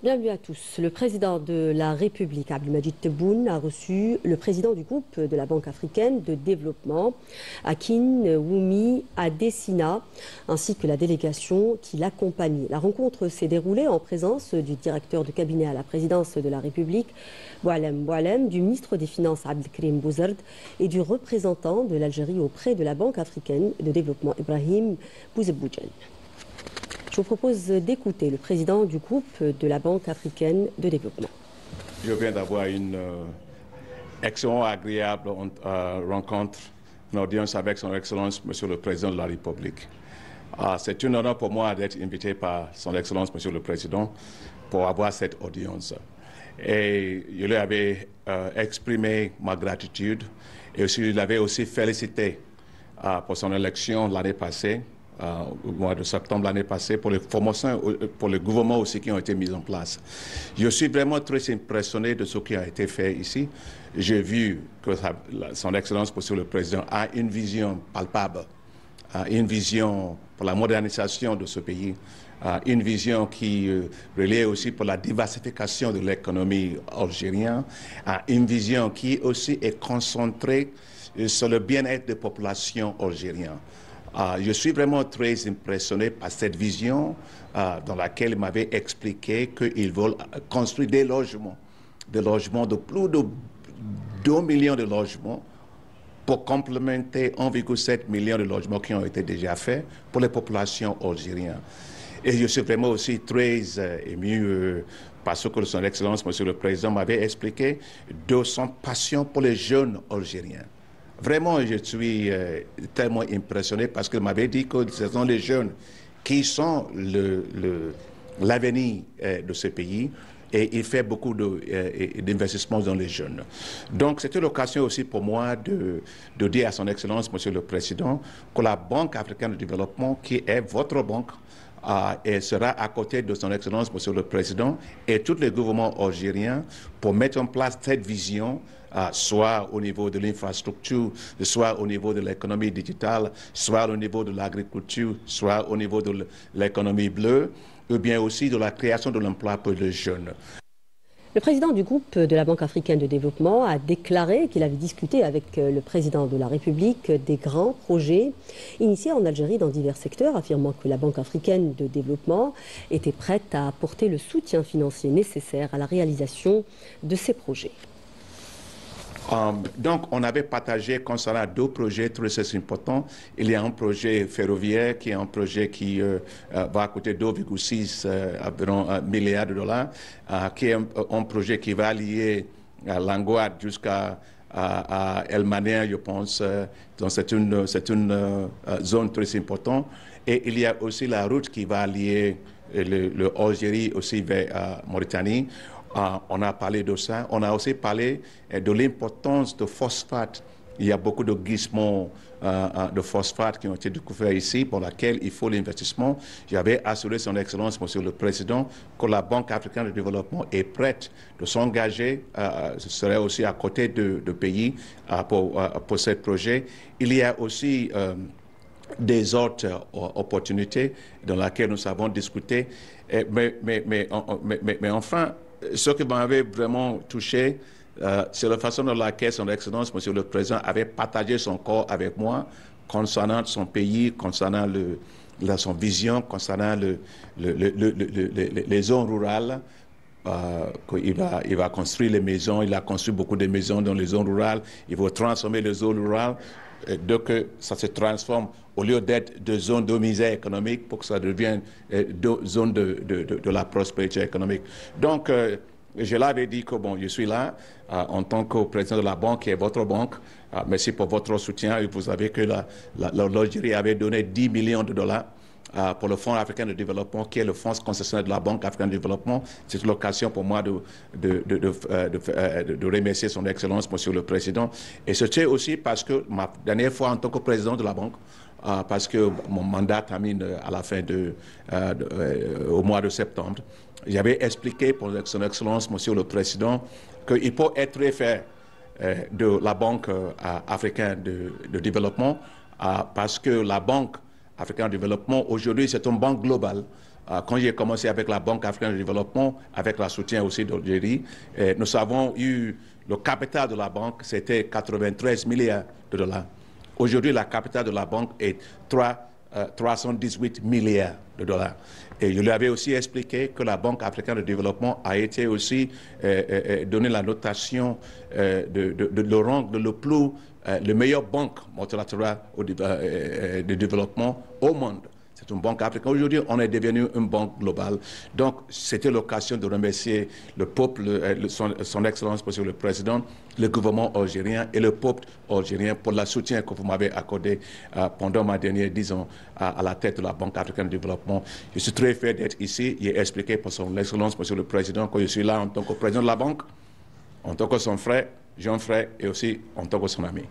Bienvenue à tous. Le président de la République, Abdelmadjid Tebboune, a reçu le président du groupe de la Banque africaine de développement, Akin Wumi Adesina, ainsi que la délégation qui l'accompagnait. La rencontre s'est déroulée en présence du directeur de cabinet à la présidence de la République, Boualem, du ministre des Finances, Abdelkrim Bouzerd, et du représentant de l'Algérie auprès de la Banque africaine de développement, Ibrahim Bouzebboudjen. Je vous propose d'écouter le président du groupe de la Banque africaine de développement. Je viens d'avoir une excellente, agréable rencontre, une audience avec son Excellence, Monsieur le Président de la République. C'est un honneur pour moi d'être invité par son Excellence, Monsieur le Président, pour avoir cette audience. Et je lui avais exprimé ma gratitude et aussi, je l'avais aussi félicité pour son élection l'année passée. Au mois de septembre l'année passée, pour les formations, pour le gouvernement aussi qui ont été mis en place. Je suis vraiment très impressionné de ce qui a été fait ici. J'ai vu que son Excellence, Monsieur le Président, a une vision palpable, une vision pour la modernisation de ce pays, une vision qui relaie aussi pour la diversification de l'économie algérienne, une vision qui aussi est concentrée sur le bien-être des populations algériennes. Je suis vraiment très impressionné par cette vision dans laquelle il m'avait expliqué qu'ils veulent construire des logements de plus de 2 millions de logements pour complémenter 1,7 million de logements qui ont été déjà faits pour les populations algériennes. Et je suis vraiment aussi très ému par ce que son Excellence, Monsieur le Président, m'avait expliqué de son passion pour les jeunes algériens. Vraiment, je suis tellement impressionné parce qu'il m'avait dit que ce sont les jeunes qui sont l'avenir de ce pays et il fait beaucoup d'investissements dans les jeunes. Donc, c'était l'occasion aussi pour moi de dire à son Excellence, Monsieur le Président, que la Banque africaine de développement, qui est votre banque, et sera à côté de son Excellence, Monsieur le Président, et tous les gouvernements algériens pour mettre en place cette vision, soit au niveau de l'infrastructure, soit au niveau de l'économie digitale, soit au niveau de l'agriculture, soit au niveau de l'économie bleue, ou bien aussi de la création de l'emploi pour les jeunes. Le président du groupe de la Banque africaine de développement a déclaré qu'il avait discuté avec le président de la République des grands projets initiés en Algérie dans divers secteurs, affirmant que la Banque africaine de développement était prête à apporter le soutien financier nécessaire à la réalisation de ces projets. Donc, on avait partagé concernant deux projets très importants. Il y a un projet ferroviaire qui est un projet qui va coûter 2,6 milliards de dollars, qui est un projet qui va lier Langoad jusqu'à El Maner, je pense. Donc, c'est une zone très importante. Et il y a aussi la route qui va lier le Algérie aussi vers Mauritanie. On a parlé de ça. On a aussi parlé de l'importance de phosphate. Il y a beaucoup de gisements de phosphate qui ont été découverts ici, pour laquelle il faut l'investissement. J'avais assuré son Excellence, Monsieur le Président, que la Banque africaine de développement est prête de s'engager. Ce serait aussi à côté de pays pour ce projet. Il y a aussi des autres opportunités dans lesquelles nous avons discuté. Mais enfin, ce qui m'avait vraiment touché, c'est la façon dans laquelle son Excellence, Monsieur le Président, avait partagé son corps avec moi concernant son pays, concernant son vision, concernant les zones rurales. Il va construire les maisons, il a construit beaucoup de maisons dans les zones rurales, il va transformer les zones rurales, donc ça se transforme, au lieu d'être de zones de misère économique, pour que ça devienne de zones de la prospérité économique. Donc, je l'avais dit que bon, je suis là en tant que président de la banque, qui est votre banque. Merci pour votre soutien. Et vous savez que l'Algérie avait donné 10 millions de dollars pour le Fonds africain de développement, qui est le fonds concessionnaire de la Banque africaine de développement. C'est l'occasion pour moi de remercier son Excellence, Monsieur le Président. Et c'était aussi parce que ma dernière fois en tant que président de la banque, parce que mon mandat termine à la fin au mois de septembre, j'avais expliqué pour son Excellence, Monsieur le Président, qu'il peut être fait de la Banque africaine de développement, parce que la Banque africaine de développement, aujourd'hui, c'est une banque globale quand j'ai commencé avec la Banque africaine de développement, avec le soutien aussi d'Algérie, nous avons eu le capital de la banque, c'était 93 milliards de dollars. Aujourd'hui, la capitale de la banque est 318 milliards de dollars. Et je lui avais aussi expliqué que la Banque africaine de développement a été aussi donné la notation de le rang le meilleur banque multilatérale de développement au monde. C'est une banque africaine. Aujourd'hui, on est devenu une banque globale. Donc, c'était l'occasion de remercier le peuple, son Excellence, Monsieur le Président, le gouvernement algérien et le peuple algérien pour le soutien que vous m'avez accordé pendant ma dernière, disons, à la tête de la Banque africaine de développement. Je suis très fier d'être ici. J'ai expliqué pour son Excellence, Monsieur le Président, que je suis là en tant que président de la banque, en tant que son frère, jeune frère et aussi en tant que son ami.